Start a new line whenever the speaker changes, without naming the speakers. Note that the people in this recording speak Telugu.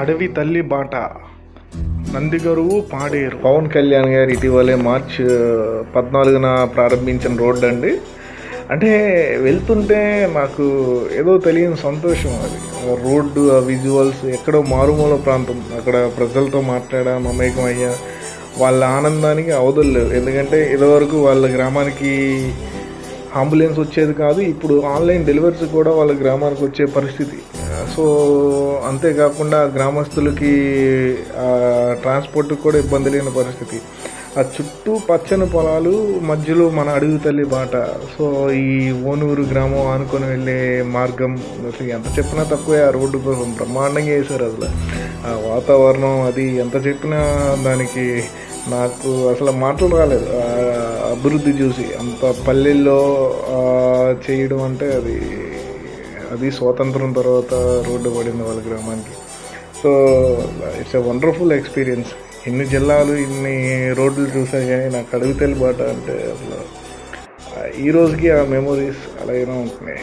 అడవి తల్లి బాట నందిగరువు పాడేరు. పవన్ కళ్యాణ్ గారు ఇటీవలే మార్చి 14న ప్రారంభించిన రోడ్డు అండి. అంటే వెళ్తుంటే నాకు ఏదో తెలియని సంతోషం. అది రోడ్డు, ఆ విజువల్స్, ఎక్కడో మారుమూల ప్రాంతం, అక్కడ ప్రజలతో మాట్లాడా, మమేకం అయ్యా. వాళ్ళ ఆనందానికి అవధులు లేవు. ఎందుకంటే ఇదివరకు వాళ్ళ గ్రామానికి అంబులెన్స్ వచ్చేది కాదు, ఇప్పుడు ఆన్లైన్ డెలివరీస్ కూడా వాళ్ళ గ్రామానికి వచ్చే పరిస్థితి. సో అంతేకాకుండా గ్రామస్తులకి ట్రాన్స్పోర్ట్కి కూడా ఇబ్బంది లేని పరిస్థితి. ఆ చుట్టూ పచ్చని పొలాలు, మధ్యలో మన అడవి తల్లి బాట. సో ఈ ఓనూరు గ్రామం ఆనుకొని వెళ్ళే మార్గం అసలు ఎంత చెప్పినా తక్కువే. ఆ రోడ్డు కోసం బ్రహ్మాండంగా వేశారు. అసలు ఆ వాతావరణం అది ఎంత చెప్పినా దానికి నాకు అసలు మాటలు రాలేదు. అభివృద్ధి చూసి అంత పల్లెల్లో చేయడం అంటే అది స్వాతంత్రం తర్వాత రోడ్డు పడింది వాళ్ళ గ్రామానికి. So it's a wonderful experience. ఇన్ని జిల్లాలు, ఇన్ని రోడ్లు చూసాను, కానీ నాకు అడవి తల్లి బాట అంటే అసలు ఈ రోజుకి ఆ మెమొరీస్ అలాగైనా ఉంటున్నాయి.